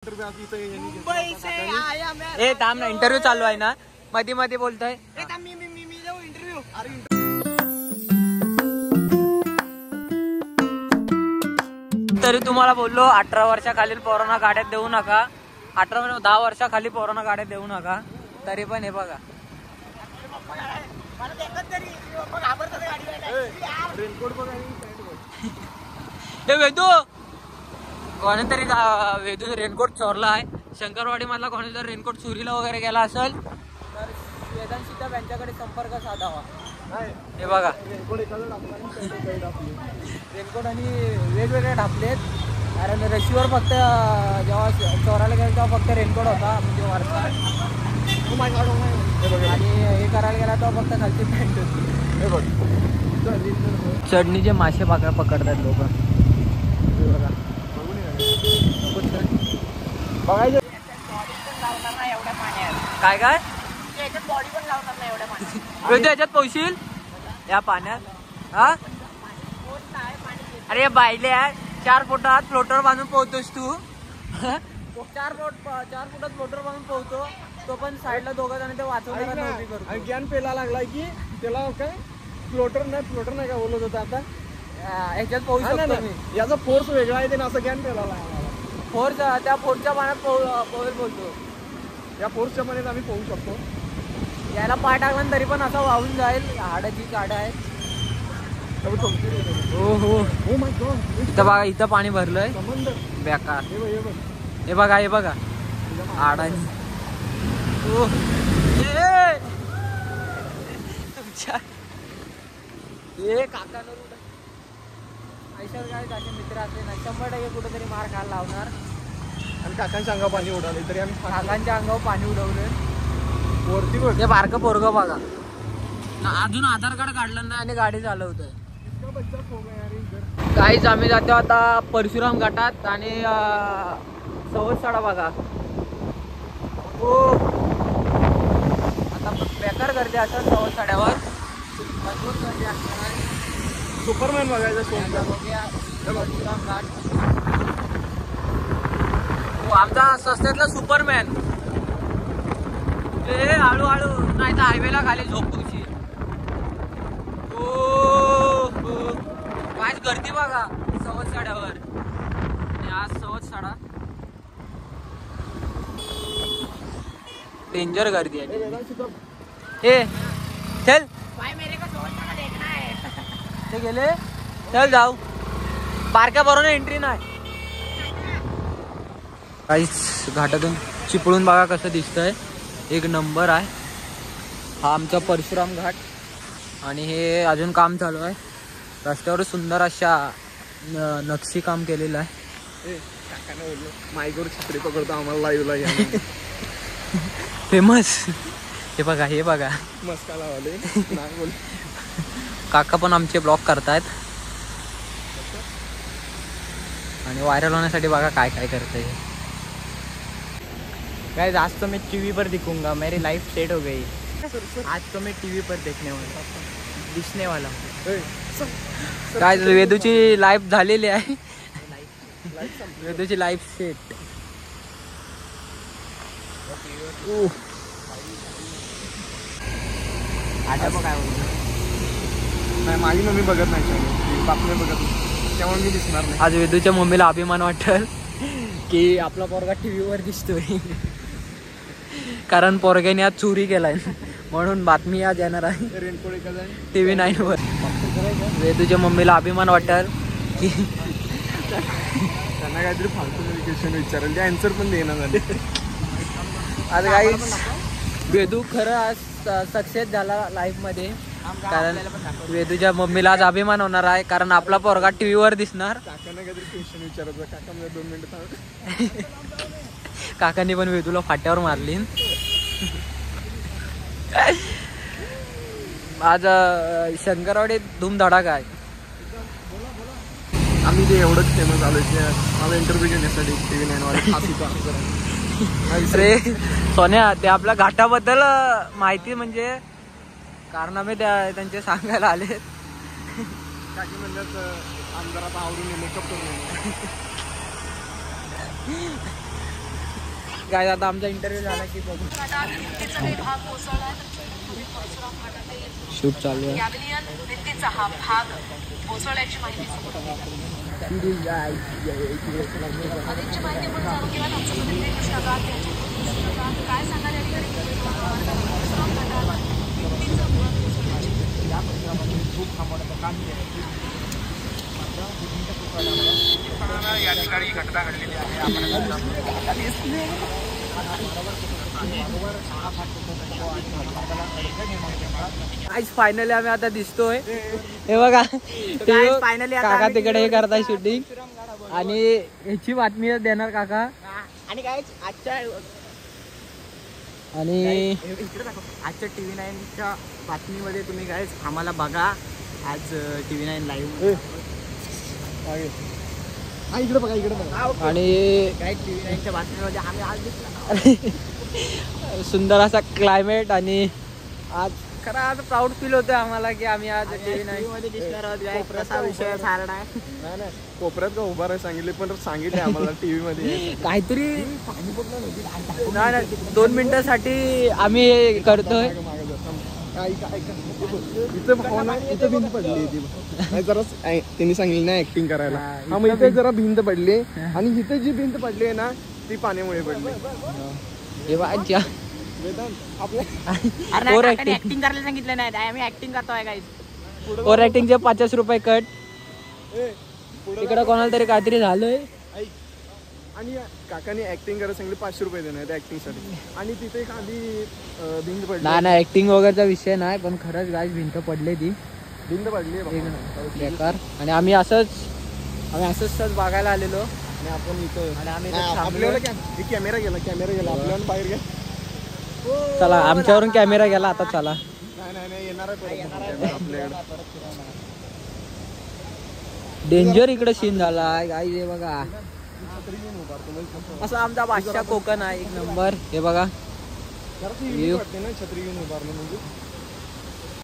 ए थांब ना, इंटरव्ह्यू चालू आहे ना, मध्ये मध्ये बोलतोय. तरी तुम्हाला बोललो 18 वर्षाखालील पोरांना गाड्यात देऊ नका. 10 वर्षाखाली पोरांना गाड्यात देऊ नका. तरी पण हे बघा, हे वेदू कोणीतरी वेदू रेनकोट चोरला आहे. शंकरवाडी मधला कोणीतरी रेनकोट चोरीला वगैरे गेला असेल तर वेदांशी त्यांच्याकडे संपर्क साधावा. हे बघा, रेनकोट आणि वेगवेगळे ढापलेत. कारण रशीवर फक्त जेव्हा चोरायला गेला तेव्हा फक्त रेनकोट होता, म्हणजे वरचा, आणि हे करायला गेला तेव्हा फक्त खालची पॅन्ट होती. चढणीचे मासे पकडतात लोक. काय काय बॉडी पण लावणार नाही एवढ्या पाण्यात. याच्यात पोहशील या पाण्यात? हा, अरे बायले 4 फुटात फ्लोटर बांधून पोहतोस तू. 4 फुटात फ्लोटर बांधून पोहतो तो, पण साईडला दोघं जण ते वाचवण्याचा ज्ञान पेला लागलाय की त्याला काय फ्लोटर नाही का बोलत होता. आता ह्याच्यात पोहू शकतो मी. याचा फोर्स वेगळा आहे ना, असं ज्ञान पेला लागला. फोर्स त्या फोर्सच्या पाण्यात पोहेल बोलतो. या फोर्सच्या पाण्यात आम्ही पोहू शकतो. याला पाय टाकला तरी पण असं वाहून जाईल. हाडाची काढ आहेत. हो हो हो माय गॉड, इथं बघा, इथं पाणी भरलंय बेकार. हे बघा, हे बघा हाडानी. हे काका काय त्याचे मित्र असले ना 100% कुठेतरी मार खायला लावणार. आणि काकांच्या अंगावर पाणी उडवले तरी आम्ही काकांच्या अंगावर पाणी उडवलं. वरती बारकं पोरगं बघा, अजून आधार कार्ड काढलं नाही आणि गाडी चालवतोय. काहीच आम्ही जातो आता परशुराम घाटात आणि सवतसाडा बघा. हो, आता बेकार गर्दी असतात सवतसाड्यावर. मजबूत गर्दी असणार. सुपरमॅन बघायचा परशुराम घाट. हो, आमचा सस्त्यातला सुपरमॅन. हळूहळू नाही तर हायवेला खाली झोपूची. काय गर्दी बघा सवतसाड्यावर. आज सवतसाडा डेंजर गर्दी आहे. हे चल, ते गेले, चल जाऊ. बारक्या बरोबर एंट्री नाही. काहीच घाटातून चिपळून बघा कसं दिसतंय. एक नंबर आहे. हा आमचा परशुराम घाट आणि हे अजून काम चालू आहे. रस्त्यावर सुंदर अशा नक्षी काम केलेलं आहे. माईकवर छत्री पकडतो आम्हाला लाईव्हला या. फेमस. हे बघा, हे बघा मस्काला वाले नाही बोल. काका पण आमचे ब्लॉग करतायत आणि व्हायरल होण्यासाठी बघा काय काय करते. गाइस, आज तो मैं टीवी पर दिखूंगा. मेरी लाइफ सेट हो गई. आज तो मैं टीवी पर दिसने वाला. काय वेदूची लाईफ झालेली आहे. वेदूची लाईफ सेट. आता बघ काय नाही, माझी मम्मी बघत नाही, बापने बघत नाही, त्यामुळे मी दिसणार नाही. आज वेदूच्या मम्मीला अभिमान वाटेल की आपला पोरगा टीव्हीवर दिसतोय. कारण पोरग्याने आज चोरी केलाय म्हणून बातमी आज येणार आहे TV9 वर. वेदूच्या मम्मीला अभिमान वाटेल की त्यांना काहीतरी फालतू क्वेश्चन विचारेल, ते आन्सर पण देणार झाले. आज काही वेदू खरं आज सक्सेस झाला लाईफ मध्ये. कारण वेदूच्या मम्मीला आज अभिमान होणार आहे, कारण आपला पोरगा टीव्हीवर दिसणार. काकांना काहीतरी क्वेश्चन विचारायचं. काका मला 2 मिनिटं. काकांनी पण वेदूला फाट्यावर मारली. आज शंकरवाडी धूमधडाका आहे. आम्ही जे एवढंच फेमस आलो की मला इंटरव्ह्यू घेण्यासाठी TV9 वाले. अरे सोन्या, ते आपल्या घाटाबद्दल माहिती म्हणजे कारनामे त्यांचे सांगायला आले. काकी म्हणतात आमदार आता आवडून मेकअप करून काय आता आमचा इंटरव्ह्यू झाला की बघू. शूट चालू आहे. भिंतीचा हा भाग कोसळल्याची माहिती समोर आली. अधिकची माहिती आपण जाणून घेऊया. आमचं प्रतिनिधी कृष्णकांत यांच्याकडून. कृष्णकांत, काय सांगाल या ठिकाणी भिंतीचं भाग कोसळल्याची या ठिकाणी घटना घडलेली आहे. फायनली आम्ही आता दिसतोय. हे बघा फायनली काका तिकडे हे करताय शूटिंग आणि ह्याची बातमी देणार काका. आणि काय आजच्या आणि आजच्या TV9च्या बातमीमध्ये तुम्ही काय आम्हाला बघा. आज TV9 लाईव्ह इकडे बघा इकडे बघा. आणि काय TV9च्या बातमीमध्ये आम्ही आज दिसला. सुंदर असा क्लायमेट आणि आज खरं आज प्राऊड फील होतं आम्हाला की आम्ही आज TV मध्ये दिसणार आहोत. काय कसा विषय सारडा आहे. नाही कोपऱ्यात का उभा राहायला सांगितले पण सांगितले आम्हाला TV मध्ये. काहीतरी नाही 2 मिनिटासाठी आम्ही हे करतोय. इथं भावना इथं भिंत पडली ती नाही जरा त्यांनी सांगितलं ना ऍक्टिंग करायला. हा मग इथे जरा भिंत पडली आणि इथे जी भिंत पडली आहे ना ती पाण्यामुळे पडली. ओव्हर ऍक्टिंग ऍक्टिंग करायला सांगितलं नाही. आम्ही ऍक्टिंग करतोय काय. ओव्हर ऍक्टिंगचे 50 रुपये कट. इकडे कोणाला तरी काहीतरी झालंय आणि काकाने ऍक्टिंग करायला सांगितले 500 रुपये देणार ऍक्टिंग साठी. आणि तिथे एक आधी भिंत पडली. नाही ऍक्टिंग वगैरेचा विषय नाही पण खरंच गाईस भिंत पडली ती भिंत पडली बेकार. आणि आम्ही असंच बघायला आलेलो आणि आपण इथं आणि आम्ही आपल्याला कॅमेरा गेला आपल्याला बाहेर घ्या. चला आमच्यावरून कॅमेरा गेला आता. चला नाही येणार आहे आपल्याकडे. डेंजर इकडे सीन झाला गाईस. हे बघा असं आमचा बादशाह कोकण आहे एक नंबर. हे बघा छत्री घेऊन उभारलं म्हणजे